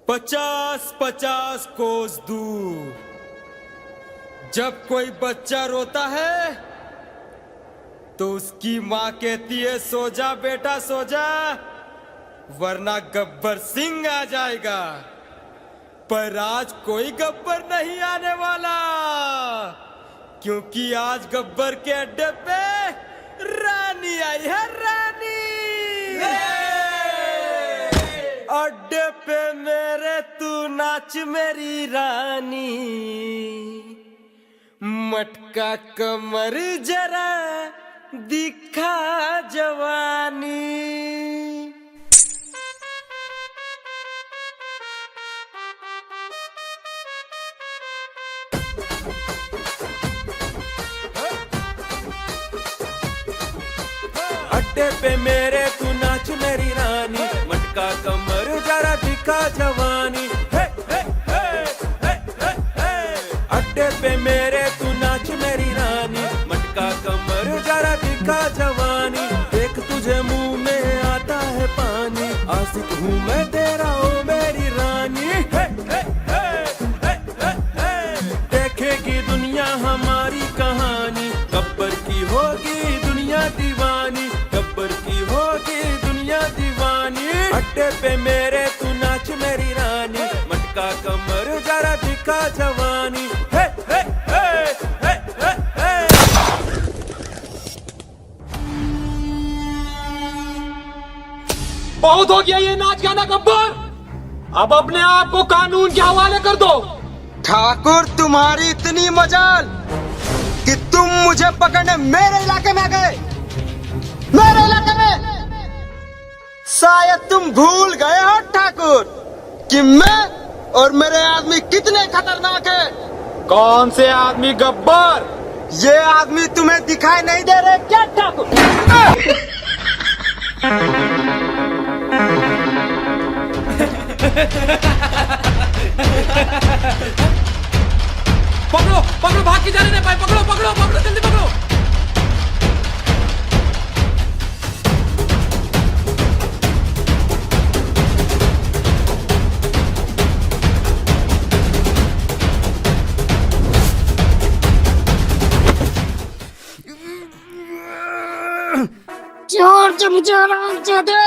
50-50 कोस दूर जब कोई बच्चा रोता है तो उसकी माँ कहती है सो जा बेटा सो जा, वरना गब्बर सिंह आ जाएगा। पर आज कोई गब्बर नहीं आने वाला, क्योंकि आज गब्बर के अड्डे पे रानी आई है, रानी। अड्डे पे मेरे तू नाच मेरी रानी, मटका कमर जरा दिखा जवानी। अड्डे पे मेरे तू नाच मेरी रानी, मटका कमर जरा दिखा जवानी। हे हे हे हे हे हे। अड्डे पे मेरे तू नाच मेरी रानी, मटका कमर जरा दिखा जवानी। देख तुझे मुंह में आता है पानी, आशिक हूँ मैं तेरा ओ मेरी रानी। हे हे हे हे हे हे। देखेगी दुनिया हमारी कहानी, गब्बर की होगी दुनिया दीवानी, गब्बर की होगी दुनिया दीवानी। अड्डे पे मेरे तू नाच मेरी रानी, मटका कमर जरा दिखा जवानी। हे हे हे हे हे हे। बहुत हो गया ये नाच गाना गब्बर, अब अपने आप को कानून के हवाले कर दो। ठाकुर तुम्हारी इतनी मजाल कि तुम मुझे पकड़ने मेरे इलाके में आ गए, मेरे इलाके में। शायद तुम भूल गए हो ठाकुर कि मैं और मेरे आदमी कितने खतरनाक हैं। कौन से आदमी गब्बर? ये आदमी तुम्हें दिखाई नहीं दे रहे क्या ठाकुर? पकड़ो पकड़ो, भाग के जाने नहीं पाए, पकड़ो पकड़ो पकड़ो, जल्दी पकड़ो। जोर से मुझे आराम से दे।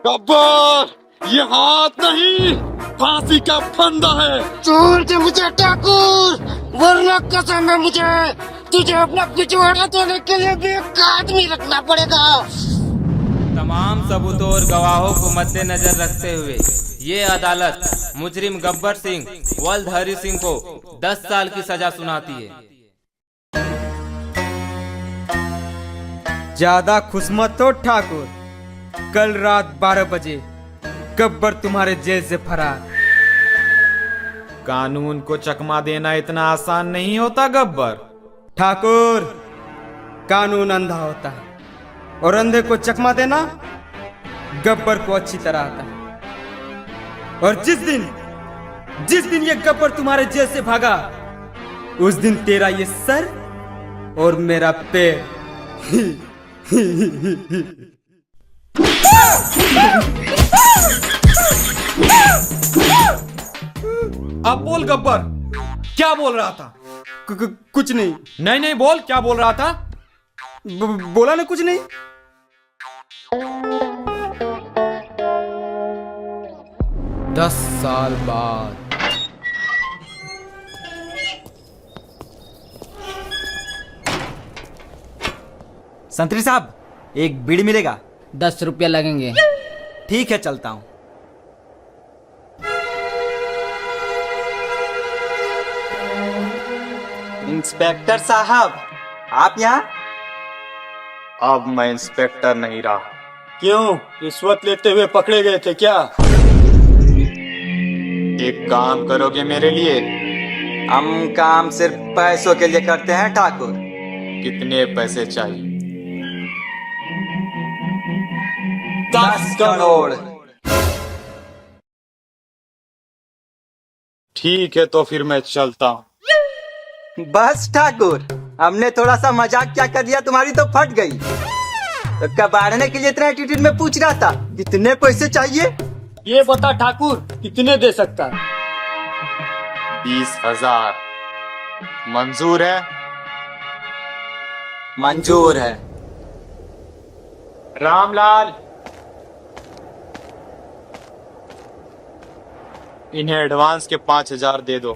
गब्बर, ये हाथ नहीं, फांसी का फंदा है। जोर से मुझे ठाकुर, वरना कसम है मुझे तुझे अपना पिछवाड़ा देने के लिए भी एक आदमी रखना पड़ेगा। तमाम सबूतों और गवाहों को मद्देनजर रखते हुए ये अदालत मुजरिम गब्बर सिंह वल्द हरी सिंह को 10 साल की सजा सुनाती है। ज्यादा खुश मत हो ठाकुर, कल रात 12 बजे गब्बर तुम्हारे जेल से फरार। कानून को चकमा देना इतना आसान नहीं होता गब्बर। ठाकुर, कानून अंधा होता है और अंधे को चकमा देना गब्बर को अच्छी तरह आता है। और जिस दिन ये गब्बर तुम्हारे जेल से भागा, उस दिन तेरा ये सर और मेरा पैर अब बोल गब्बर, क्या बोल रहा था? कुछ नहीं। नहीं नहीं बोल, क्या बोल रहा था? बोला ना कुछ नहीं। 10 साल बाद संतरी साहब, एक बीड़ी मिलेगा? 10 रुपया लगेंगे। ठीक है, चलता हूं। इंस्पेक्टर साहब, आप यहाँ? अब मैं इंस्पेक्टर नहीं रहा। क्यों, रिश्वत लेते हुए पकड़े गए थे क्या? एक काम करोगे मेरे लिए? हम काम सिर्फ पैसों के लिए करते हैं ठाकुर। कितने पैसे चाहिए? 10 करोड़। ठीक है, तो फिर मैं चलता हूँ। बस ठाकुर, हमने थोड़ा सा मजाक क्या कर दिया, तुम्हारी तो फट गई। तो कबाड़ने के लिए इतना एटीट्यूड में पूछ रहा था कितने पैसे चाहिए? ये बता ठाकुर कितने दे सकता है? 20,000 मंजूर है? मंजूर है। रामलाल, इन्हें एडवांस के 5,000 दे दो।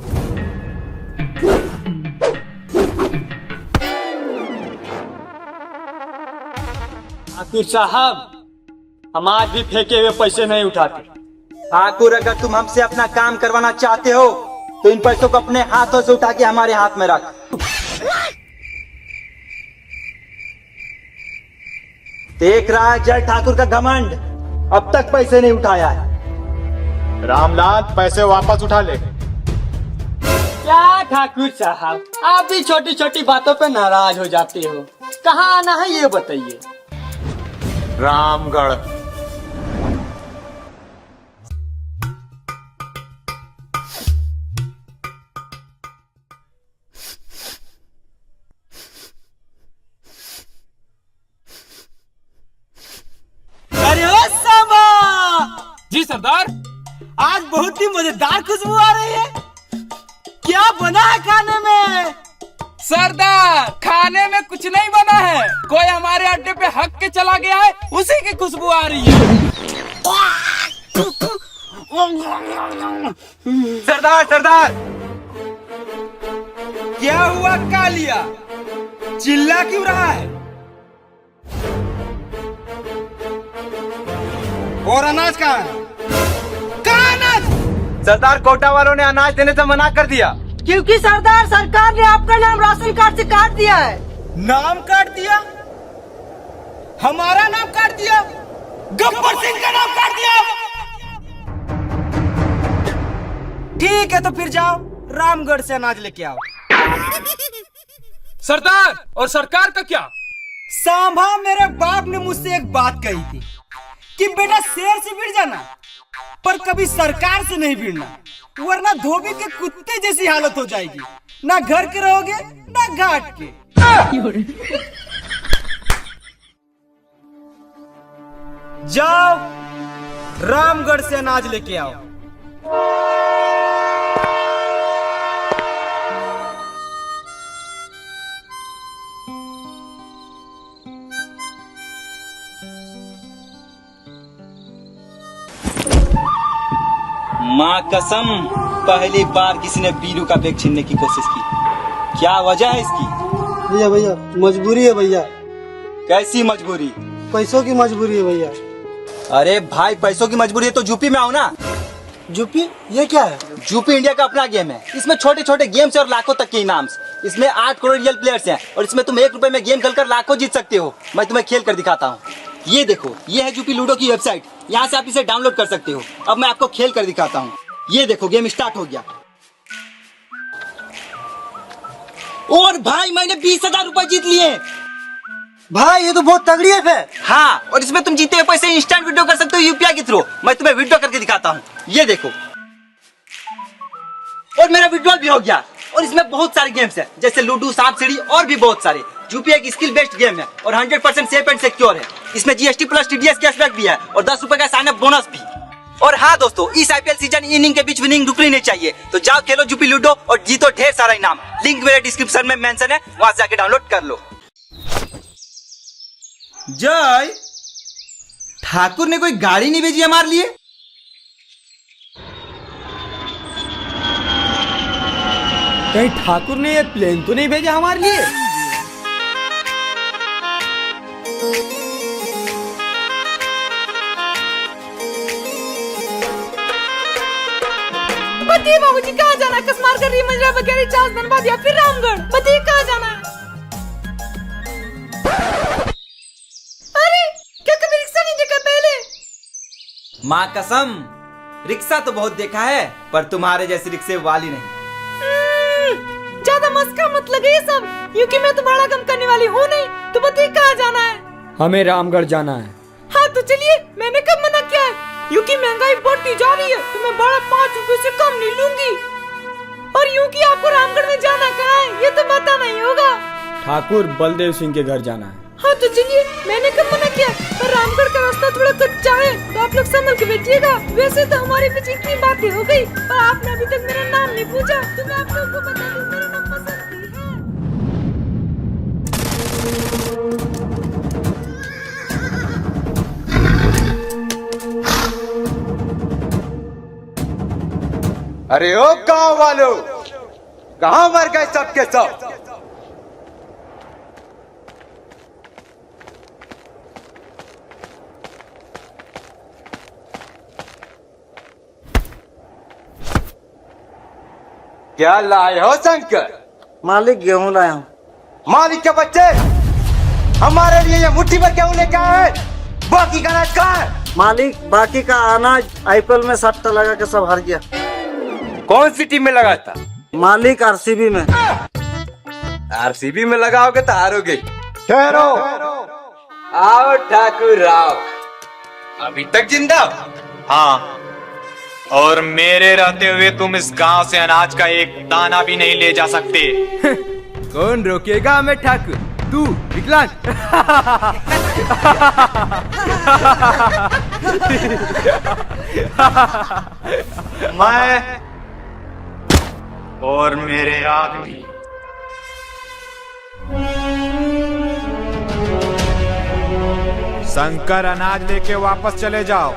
ठाकुर साहब, हम आज भी फेंके हुए पैसे नहीं उठाते। ठाकुर, अगर तुम हमसे अपना काम करवाना चाहते हो तो इन पैसों को अपने हाथों से उठा के हमारे हाथ में रख। देख रहा है जय ठाकुर का घमंड, अब तक पैसे नहीं उठाया है। रामलाल, पैसे वापस उठा ले। क्या ठाकुर साहब, आप भी छोटी छोटी बातों पे नाराज हो जाते हो। कहाँ आना है ये बताइए। रामगढ़। अरे ओ सांबा! जी सरदार। आज बहुत ही मजेदार खुशबू आ रही है। क्या बना है खाने में? सरदार, खाने में कुछ नहीं बना है, कोई हमारे अड्डे पे हक के चला गया है, उसी की खुशबू आ रही है। सरदार सरदार, क्या हुआ कालिया? चिल्ला क्यों रहा है? और अनाज कहाँ है? कहाँ अनाज? सरदार, कोटा वालों ने अनाज देने से मना कर दिया। क्योंकि सरदार, सरकार ने आपका नाम राशन कार्ड से काट दिया है। नाम काट दिया? हमारा नाम काट दिया? गब्बर सिंह का नाम काट दिया? ठीक है, तो फिर जाओ रामगढ़ से अनाज लेके आओ। सरदार, और सरकार का क्या? सांभा, मेरे बाप ने मुझसे एक बात कही थी कि बेटा शेर से भिड़ जाना, पर कभी सरकार से नहीं भिड़ना, वरना धोबी के कुत्ते जैसी हालत हो जाएगी। ना घर के रहोगे ना घाट के। जाओ रामगढ़ से अनाज लेके आओ। माँ कसम, पहली बार किसी ने बीरू का बैग छीनने की कोशिश की। क्या वजह है इसकी? भैया भैया, मजबूरी है भैया। कैसी मजबूरी? पैसों की मजबूरी है भैया। अरे भाई, पैसों की मजबूरी है तो यूपी में आओ ना। यूपी? ये क्या है? यूपी इंडिया का अपना गेम है। इसमें छोटे छोटे गेम्स और लाखों तक के इनाम। इसमें 8 करोड़ रियल प्लेयर्स हैं और इसमें तुम 1 रुपए में गेम खेलकर लाखों जीत सकते हो। मैं तुम्हें खेल कर दिखाता हूँ। ये देखो, ये है यूपी लूडो की वेबसाइट। यहाँ से आप इसे डाउनलोड कर सकते हो। अब मैं आपको खेल कर दिखाता हूँ। ये देखो, गेम स्टार्ट हो गया। और भाई, मैंने 20,000 रुपए जीत लिए। भाई, ये तो बहुत तगड़ी है फिर। हाँ, और इसमें तुम जीते हुए पैसे इंस्टेंट विड्रॉ कर सकते हो यूपीआई के थ्रू। मैं तुम्हें विड्रॉ करके दिखाता हूँ। ये देखो, और मेरा विड्रॉल भी हो गया। और इसमें बहुत सारे गेम्स हैं, जैसे लूडो, सांप सीढ़ी और भी बहुत सारे। यूपीआई की स्किल बेस्ड गेम है और 100% सेफ एंड सिक्योर है। इसमें जीएसटी प्लस टीडीएस कैशबैक भी है और 10 रुपए का साइन अप बोनस भी। और हाँ दोस्तों, इस आईपीएल सीजन इनिंग के बीच विनिंग रुकनी नहीं चाहिए। तो जाओ खेलो यूपी लूडो और जीतो ढेर सारा इनाम। लिंक मेरे डिस्क्रिप्शन में मेंशन है, वहां से जाके डाउनलोड कर लो। जय ठाकुर ने कोई गाड़ी नहीं भेजी हमारे लिए? कहीं ठाकुर ने ये प्लेन तो नहीं भेजा हमारे लिए? बताइए बाबूजी, कहाँ जाना है? कसमार कर रही मंजरा बगैर चार्ज बनवा दिया, फिर रामगढ़। बताइए कहाँ जाना है? अरे, क्या कभी रिक्शा नहीं देखा पहले? माँ कसम, रिक्शा तो बहुत देखा है, पर तुम्हारे जैसी रिक्शे वाली नहीं। ज्यादा मस्का मत लगे ये सब, क्योंकि मैं तुम्हारा गम करने वाली हूँ नहीं। तो बताइए कहाँ जाना है? हमें रामगढ़ जाना है। हाँ तो चलिए, मैंने कब मना किया है? क्योंकि महंगाई बढ़ती जा रही है तो मैं बड़ा 5 रुपए से कम नहीं लूंगी। और यूं कि आपको रामगढ़ में जाना कहाँ है ये तो बताना ही होगा। ठाकुर बलदेव सिंह के घर जाना है। हाँ तो चलिए, मैंने कब मना किया? पर रामगढ़ का रास्ता थोड़ा कच्चा है तो आप लोग संभल के बैठिएगा। वैसे तो हमारे बीच इतनी बातें हो गई, पर आपने अभी तक मेरा नाम नहीं पूछा, तो मैं आप लोगों को बता दूं मेरा नाम बसंती है। अरे ओ गांव वालों, कहां मर गए सबके सब? क्या लाए हो शंकर? मालिक गेहूं लाया हूँ। मालिक के बच्चे, हमारे लिए ये मुट्ठी भर गेहूं लेके आए, बाकी का अनाज कहाँ है? मालिक बाकी का अनाज आईपीएल में सट्टा लगा के सब हार गया। कौन सी टीम में लगा था? मालिक आरसीबी में। आरसीबी में लगाओगे तो हारोगे। ठहरो, आओ ठाकुर आओ। अभी तक जिंदा? हाँ, और मेरे रहते हुए तुम इस गांव से अनाज का एक दाना भी नहीं ले जा सकते। कौन रोकेगा हमें ठाकुर? तू विकलांग। मैं और मेरे आदमी। शंकर, अनाज लेके वापस चले जाओ।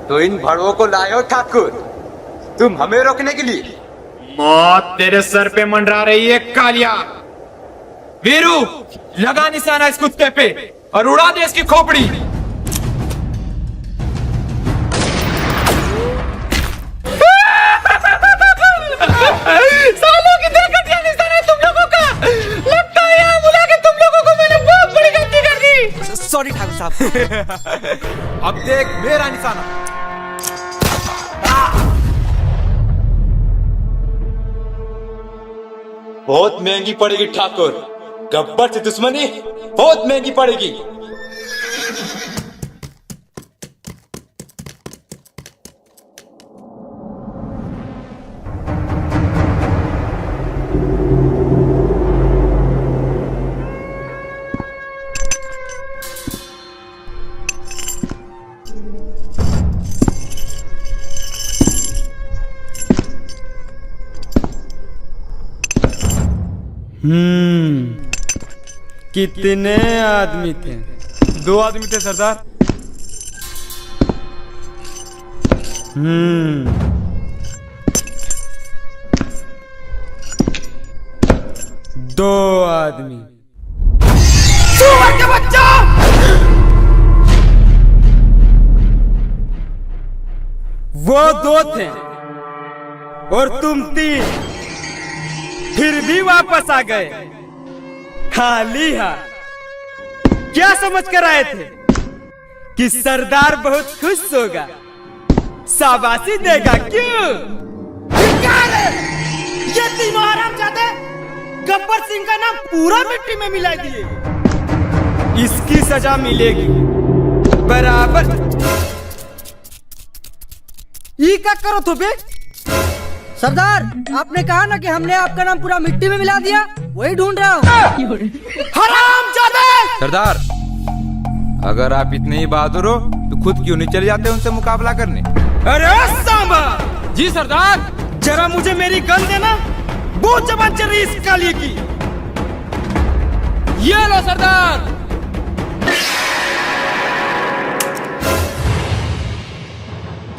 तो इन भड़वों को लाए हो ठाकुर, तुम हमें रोकने के लिए? मौत तेरे सर पे मंडरा रही है कालिया। वीरू, लगा निशाना इस कुत्ते पे और उड़ा दे इसकी खोपड़ी। सालों की दुर्घटना निशाना है तुम लोगों का। लगता है यहाँ बुला के तुम लोगों को मैंने बहुत बड़ी गलती कर दी। सॉरी ठाकुर साहब। अब देख मेरा निशाना। बहुत महंगी पड़ेगी ठाकुर, गब्बर से दुश्मनी बहुत महंगी पड़ेगी। कितने आदमी थे? 2 आदमी थे सरदार। दो आदमी। सुअर के बच्चा! वो 2 थे और तुम 3, फिर भी वापस आ गए खाली हाथ। क्या समझ कर आए थे कि सरदार बहुत खुश होगा, शाबाशी देगा? क्यों? ये तीनों हरामजादे गब्बर सिंह का नाम पूरा मिट्टी में मिला दिए। इसकी सजा मिलेगी बराबर। ये क्या करो तो बे? सरदार, आपने कहा ना कि हमने आपका नाम पूरा मिट्टी में मिला दिया, वही ढूंढ रहा हूँ। हरामजादे! सरदार, अगर आप इतने ही बहादुर हो तो खुद क्यों नहीं चले जाते उनसे मुकाबला करने? अरे सांबा! जी सरदार। जरा मुझे मेरी गन देना, बहुत जबान चल रही इस काली की। ये लो सरदार।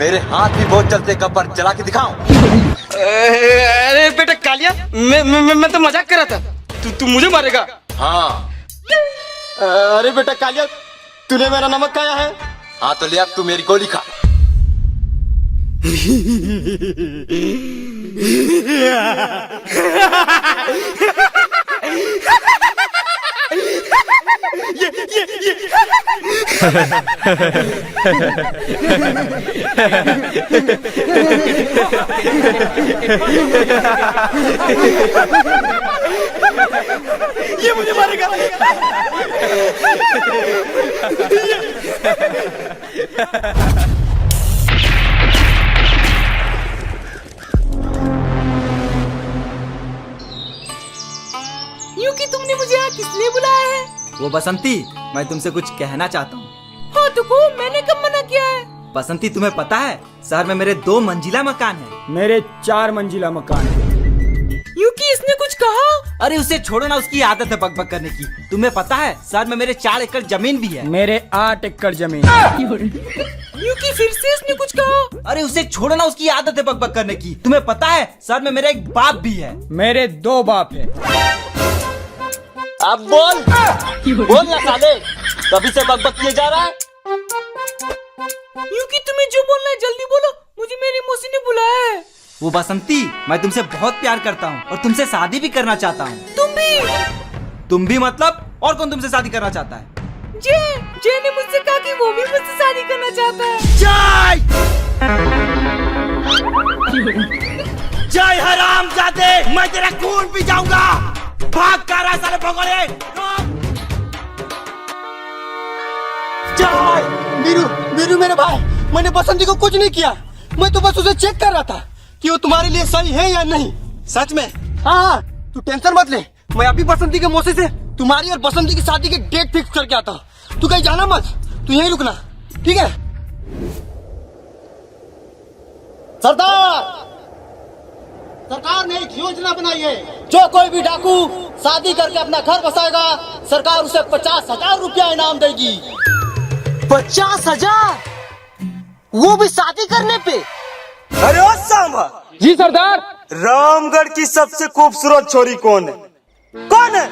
मेरे हाथ भी बहुत चलते, गब्बर, चला के दिखाऊं? अरे बेटा कालिया, मैं तो मजाक कर रहा था। तू मुझे मारेगा? हाँ। अरे बेटा कालिया, तूने मेरा नमक खाया है? हाँ तो ले, अब तू मेरी गोली खा। ये मुझे मारेगा। यूं कि तुमने मुझे यहाँ किस लिए बुलाया है? वो बसंती, मैं तुमसे कुछ कहना चाहता हूँ। हाँ तो को मैंने कब मना किया है? बसंती, तुम्हें पता है शहर में मेरे 2 मंजिला मकान है। मेरे 4 मंजिला मकान है। यूकी इसने कुछ कहा? अरे उसे छोड़ो ना, उसकी आदत है बकबक करने की। तुम्हें पता है शहर में मेरे 4 एकड़ जमीन भी है। मेरे 8 एकड़ जमीन। यूकी फिर से इसने कुछ कहा? अरे उसे छोड़ो ना, उसकी आदत है बकबक करने की। तुम्हें पता है शहर में मेरा एक बाप भी है। मेरे 2 बाप है। अब बोल ना साले, कभी से बकबक किए जा रहा है। यूकी तुम्हें जो बोलना है जल्दी बोलो, मुझे मेरी मौसी ने बुलाया है। वो बसंती, मैं तुमसे बहुत प्यार करता हूँ और तुमसे शादी भी करना चाहता हूँ। तुम भी मतलब? और कौन तुमसे शादी करना चाहता है? जय ने मुझसे कहा कि वो भी मुझसे शादी करना चाहता है। जय हरामजादे, मैं तेरा खून पी जाऊंगा। भाग कर रहा साले भगोड़े। वीरू मेरे भाई, मैंने बसंती को कुछ नहीं किया। मैं तो बस उसे चेक कर रहा था कि वो तुम्हारे लिए सही है या नहीं। सच में? हाँ, तू टेंशन मत ले। मैं अभी बसंती के मौसी से तुम्हारी और बसंती की शादी की डेट फिक्स करके आता हूँ। तू कहीं जाना मत, तू यहीं रुकना, ठीक है? सरकार ने एक योजना बनाई है। जो कोई भी डाकू शादी करके अपना घर बसाएगा, सरकार उसे 50,000 रुपया इनाम देगी। 50,000? वो भी शादी करने पे? अरे ओ सांबा। जी सरदार। रामगढ़ की सबसे खूबसूरत छोरी कौन है? कौन है?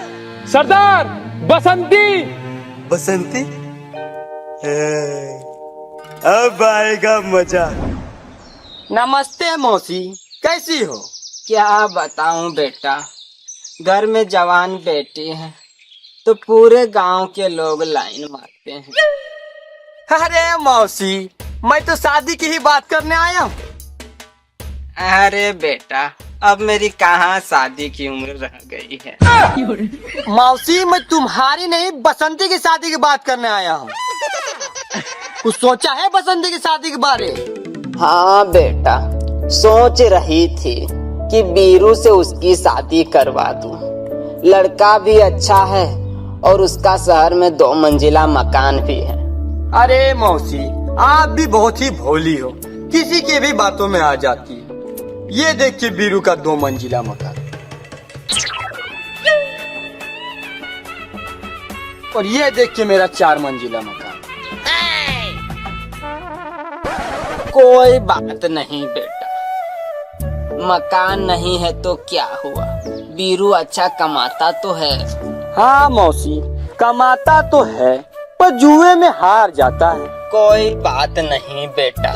सरदार, बसंती। बसंती? अब आएगा मजा। नमस्ते मौसी, कैसी हो? क्या बताऊं बेटा, घर में जवान बेटी है तो पूरे गांव के लोग लाइन मारते हैं। अरे मौसी, मैं तो शादी की ही बात करने आया हूँ। अरे बेटा, अब मेरी कहाँ शादी की उम्र रह गई है। मौसी, मैं तुम्हारी नहीं बसंती की शादी की बात करने आया हूँ। कुछ सोचा है बसंती की शादी के बारे? हाँ बेटा, सोच रही थी कि बीरू से उसकी शादी करवा दूं। लड़का भी अच्छा है और उसका शहर में 2 मंजिला मकान भी है। अरे मौसी, आप भी बहुत ही भोली हो, किसी की भी बातों में आ जाती है। ये देखिए बीरू का 2 मंजिला मकान और ये देखिए मेरा 4 मंजिला मकान। कोई बात नहीं बेटा, मकान नहीं है तो क्या हुआ, बीरू अच्छा कमाता तो है। हाँ मौसी, कमाता तो है पर जुए में हार जाता है। कोई बात नहीं बेटा,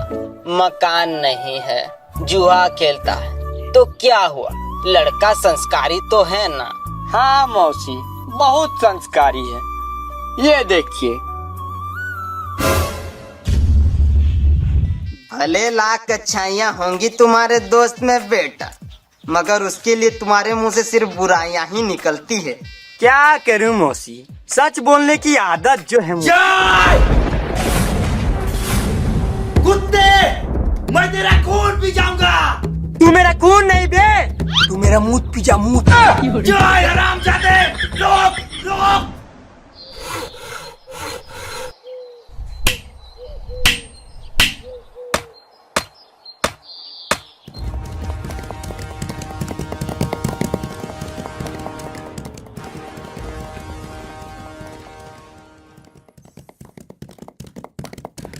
मकान नहीं है, जुआ खेलता है तो क्या हुआ, लड़का संस्कारी तो है ना। हाँ मौसी, बहुत संस्कारी है। ये देखिए। भले लाख अच्छाइयाँ होंगी तुम्हारे दोस्त में बेटा, मगर उसके लिए तुम्हारे मुंह से सिर्फ बुराइयां ही निकलती है। क्या करूं मौसी, सच बोलने की आदत जो है कुत्ते, मैं तेरा खून पी जाऊंगा। तू मेरा खून नहीं बे, तू मेरा मूत पी जा, मूत। जय हरामजादे, रोक रोक।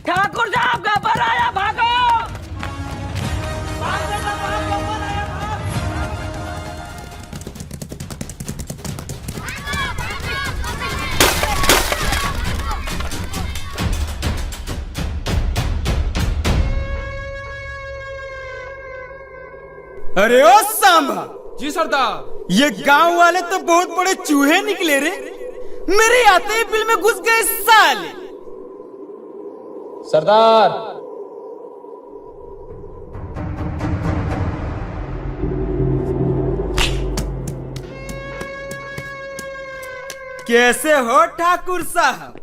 ठाकुर साहब गब्बर आया, भागो। अरे ओ सांबा। जी सरदार। ये गांव वाले तो बहुत बड़े चूहे निकले रे, मेरे आते ही बिल में घुस गए साले। सरदार। कैसे हो ठाकुर साहब?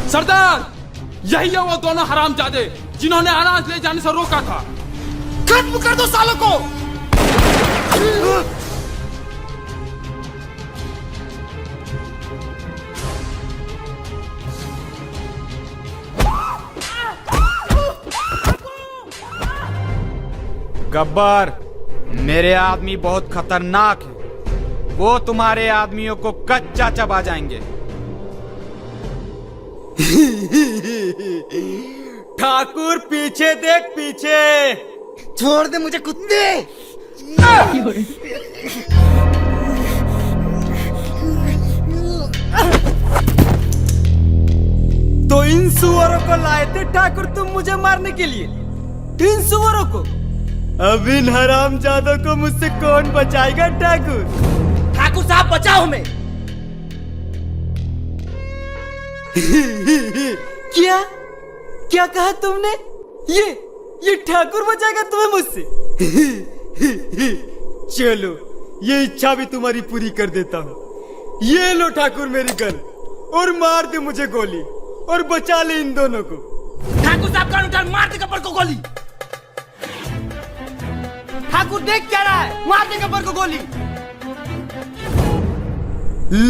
सरदार, यही है वो दोनों हरामजादे जिन्होंने अनाज ले जाने से रोका था। खत्म कर दो सालों को। गब्बर, मेरे आदमी बहुत खतरनाक है। वो तुम्हारे आदमियों को कच्चा चबा जाएंगे। ठाकुर पीछे देख, पीछे। छोड़ दे मुझे कुत्ते। तो इन सुअरों को लाए थे ठाकुर तुम मुझे मारने के लिए? इन सुअरों को? अब इन हरामजादों को मुझसे कौन बचाएगा ठाकुर? ठाकुर साहब बचाओ हमें। क्या क्या कहा तुमने? ये ठाकुर बचाएगा तुम्हें मुझसे? चलो, ये इच्छा भी तुम्हारी पूरी कर देता हूँ। ये लो ठाकुर मेरी गन, और मार दे मुझे गोली, और बचा ले इन दोनों को। ठाकुर साहब का उठा, मार दे गब्बर को गोली। ठाकुर देख क्या रहा है, मार दे गब्बर को गोली।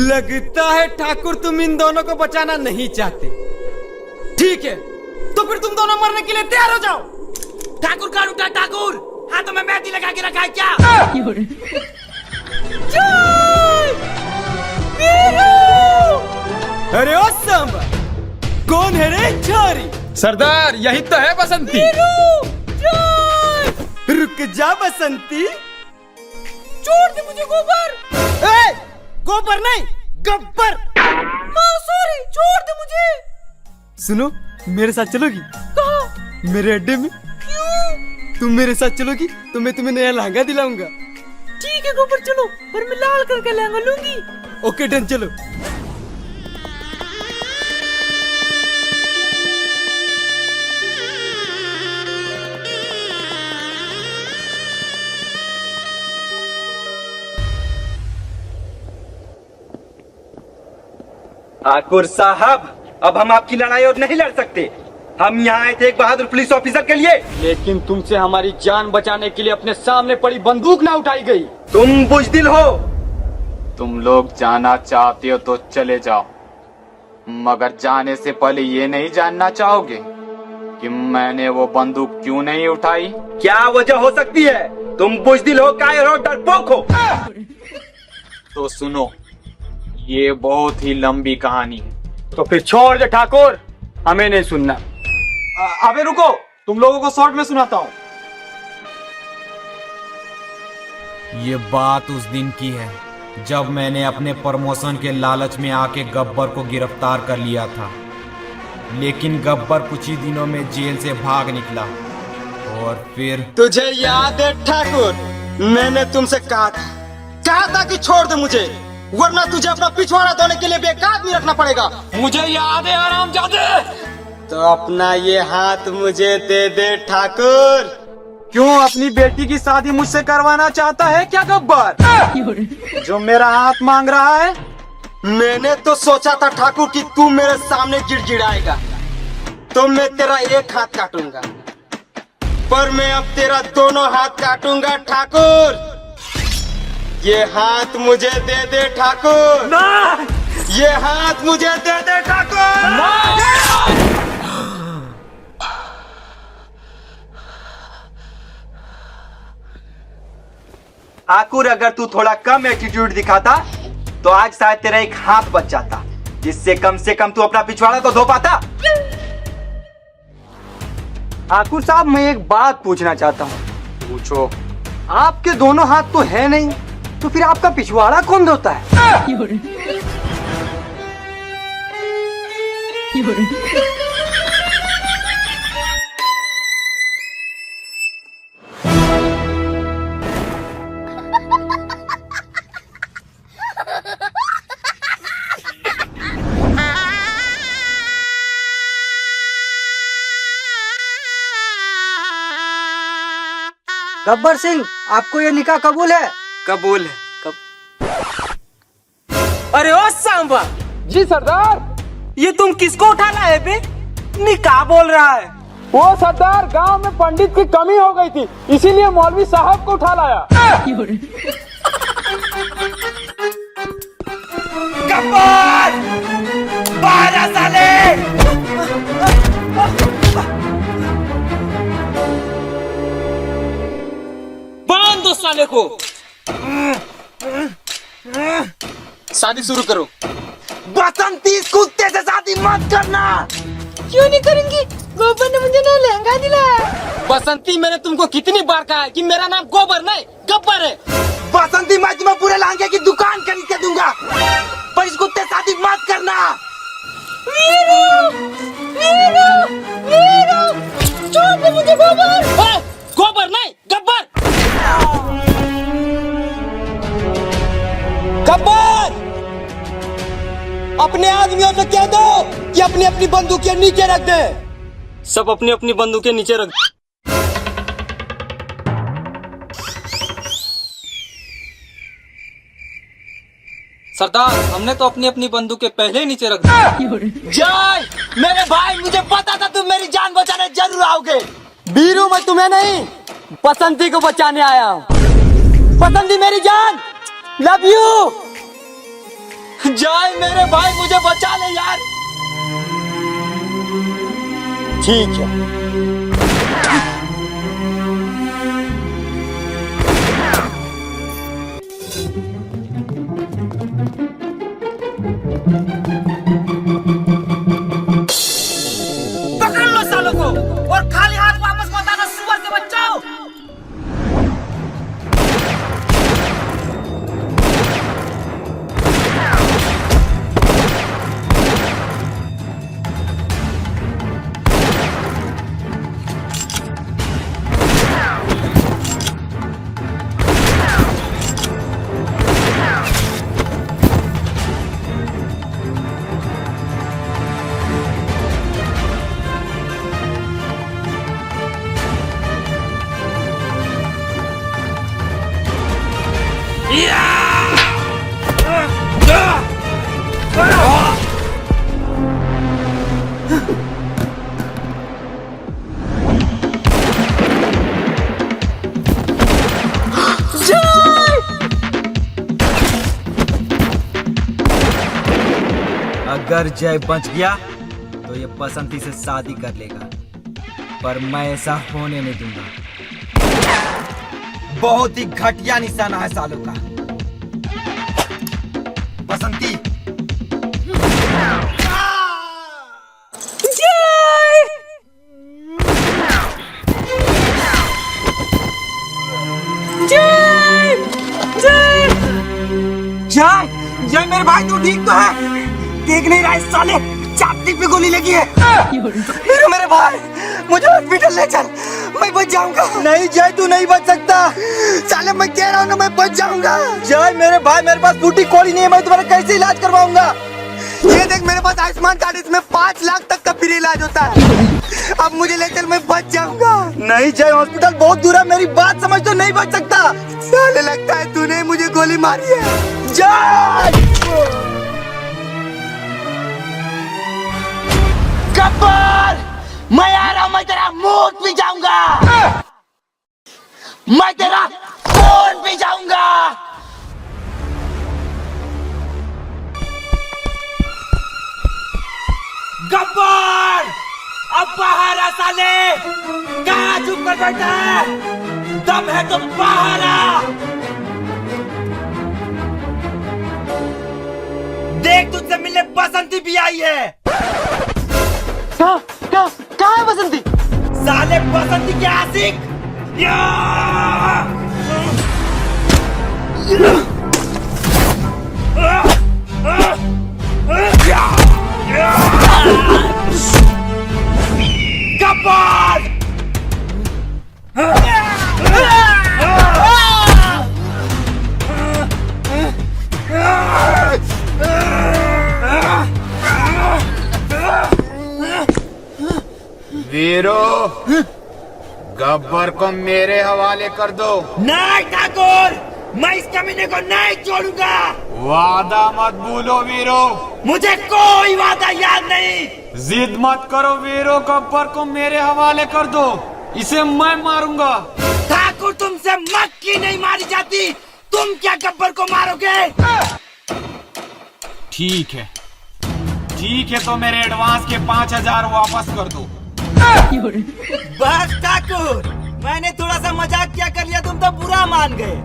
लगता है ठाकुर तुम इन दोनों को बचाना नहीं चाहते। ठीक है, तो फिर तुम दोनों मरने के लिए तैयार हो जाओ। ठाकुर का उठा, ठाकुर हाथों में मेहंदी लगा के रखा है क्या? अरे ओ सांबा, कौन है रे छोरी? सरदार, यही तो है बसंती। रुक जा बसंती। छोड़ दे मुझे गोबर। ए, गोबर नहीं, गब्बर। सॉरी, छोड़ दे मुझे। सुनो, मेरे साथ चलोगी? कहाँ? मेरे अड्डे में। क्यों? तुम मेरे साथ चलोगी तो मैं तुम्हें नया लहंगा दिलाऊंगा। ठीक है गोबर, चलो, पर मैं लाल करके लहंगा लूंगी। ओके डन, चलो। ठाकुर साहब, अब हम आपकी लड़ाई और नहीं लड़ सकते। हम यहाँ आए थे एक बहादुर पुलिस ऑफिसर के लिए। लेकिन तुमसे हमारी जान बचाने के लिए अपने सामने पड़ी बंदूक ना उठाई गई। तुम बुजदिल हो। तुम लोग जाना चाहते हो तो चले जाओ, मगर जाने से पहले ये नहीं जानना चाहोगे कि मैंने वो बंदूक क्यों नहीं उठाई? क्या वजह हो सकती है? तुम बुजदिल हो, कायर हो, डरपोक हो। तो सुनो, ये बहुत ही लंबी कहानी है। तो फिर छोड़ दे ठाकुर, हमें नहीं सुनना। अबे रुको, तुम लोगों को शॉर्ट में सुनाता हूँ। ये बात उस दिन की है जब मैंने अपने प्रमोशन के लालच में आके गब्बर को गिरफ्तार कर लिया था। लेकिन गब्बर कुछ ही दिनों में जेल से भाग निकला, और फिर तुझे याद है ठाकुर, मैंने तुमसे कहा था कि छोड़ दे मुझे, वरना तुझे अपना पिछवाड़ा धोने के लिए बेकार आदमी रखना पड़ेगा। मुझे याद है हरामजादे। तो अपना ये हाथ मुझे दे दे ठाकुर। क्यों, अपनी बेटी की शादी मुझसे करवाना चाहता है क्या गब्बर, जो मेरा हाथ मांग रहा है? मैंने तो सोचा था ठाकुर कि तू मेरे सामने गिड़गिड़ाएगा तो मैं तेरा एक हाथ काटूंगा, पर मैं अब तेरा दोनों हाथ काटूंगा ठाकुर। ये हाथ मुझे दे दे ठाकुर। ना! ये हाथ मुझे दे दे ठाकुर। ठाकुर, अगर तू थोड़ा कम एटीट्यूड दिखाता तो आज शायद तेरा एक हाथ बच जाता, जिससे कम से कम तू अपना पिछवाड़ा तो धो पाता। ठाकुर साहब, मैं एक बात पूछना चाहता हूँ। पूछो। आपके दोनों हाथ तो है नहीं, तो फिर आपका पिछवाड़ा कौन धोता है? गब्बर सिंह, आपको ये निकाह कबूल है? कबूल है। अरे ओ सांबा। जी सरदार। ये तुम किसको उठा लाए बे? निकाह बोल रहा है। वो सरदार गांव में पंडित की कमी हो गई थी, इसीलिए मौलवी साहब को उठा लाया। गब्बर बाहर आ साले। बांध दो साले को। शादी शुरू करो। बसंती इस कुत्ते से शादी मत करना। क्यों नहीं करेंगी? गोबर ने मुझे ना लहंगा दिलाया। बसंती, मैंने तुमको कितनी बार कहा है कि मेरा नाम गोबर नहीं गब्बर है। बसंती, मैं तुम्हें पूरे लहंगे की दुकान खरीद के दूंगा, पर इस कुत्ते से शादी मत करना। वीरू, वीरू, वीरू, छोड़ दे मुझे गोबर। गोबर नहीं गब्बर। गब्बर, अपने आदमियों से कह दो कि अपनी अपनी बंदूकें नीचे रख दे। सब अपनी अपनी बंदूकें नीचे रख। सरदार, हमने तो अपनी अपनी बंदूकें पहले ही नीचे रख दी। जय मेरे भाई, मुझे पता था तुम मेरी जान बचाने जरूर आओगे। वीरू, मैं तुम्हें नहीं बसंती को बचाने आया हूँ। बसंती मेरी जान, लव यू। जय मेरे भाई, मुझे बचा ले यार। ठीक है। पकड़ लो सालों को और खाली हाथ वापस मत आना, सुअर के बच्चों। अगर जय बच गया तो ये बसंती से शादी कर लेगा, पर मैं ऐसा होने नहीं दूंगा। बहुत ही घटिया निशाना है सालों का। बसंती, जय जय मेरे भाई, तू ठीक तो है? देख नहीं रहा इस साले छाती पे गोली लगी है। मेरे भाई, मुझे हॉस्पिटल ले चल, मैं बच जाऊंगा। नहीं जय, तू नहीं बच सकता। साले मैं कह रहा हूँ ना, मैं बच जाऊंगा। जय मेरे भाई, मेरे पास फूटी कौड़ी नहीं है, मैं तुम्हारा कैसे इलाज करवाऊंगा? ये देख, मेरे पास आयुष्मान कार्ड, इसमें 5 लाख तक का फ्री इलाज होता है। अब मुझे ले चल, मैं बच जाऊंगा। नहीं जय, हॉस्पिटल बहुत दूर है, मेरी बात समझ, तो नहीं बच सकता। साले लगता है तूने मुझे गोली मारी है। जय गब्बर, मैं आ रहा हूं, मैं तेरा मूड पी जाऊंगा, मैं तेरा खून पी जाऊंगा। गब्बर, अब बाहर आ साले। कहाँ चुप कर बैठा है? दम है तो बाहर आ। देख, तुझसे मिलने बसंती भी आई है। कहाँ है बसंती? साले बसंती के आशिक। गब्बर, वीरो, गब्बर को मेरे हवाले कर दो। नहीं ठाकुर, मैं इस कमीने को नहीं छोड़ूंगा। वादा मत भूलो वीरो। मुझे कोई वादा याद नहीं। जिद मत करो वीरो, गब्बर को मेरे हवाले कर दो, इसे मैं मारूंगा। ठाकुर तुमसे मक्खी नहीं मारी जाती, तुम क्या गब्बर को मारोगे? ठीक है तो मेरे एडवांस के 5,000 वापस कर दो। बस ठाकुर, मैंने थोड़ा सा मजाक क्या कर लिया, तुम तो बुरा मान गए।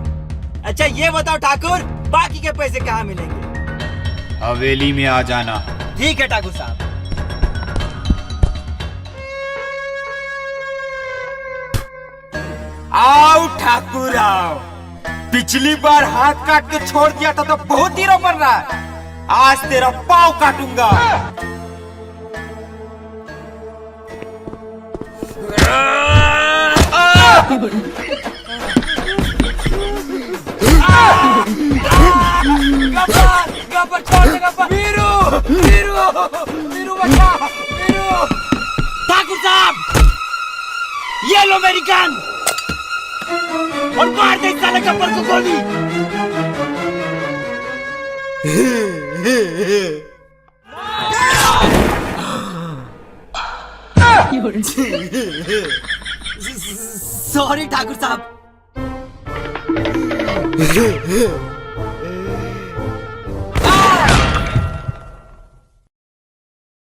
अच्छा ये बताओ ठाकुर, बाकी के पैसे कहाँ मिलेंगे? हवेली में आ जाना। ठीक है ठाकुर साहब। आओ ठाकुर आओ, पिछली बार हाथ काट के छोड़ दिया था तो बहुत हीरो बन रहा है, आज तेरा पाँव काटूंगा। गब्बर छोड़ दे गब्बर। वीरू वीरू वीरू बचा, वीरू। ठाकुर साहब ये लो मेरी गन और मार दे साले गब्बर को गोली। सॉरी ठाकुर साहब।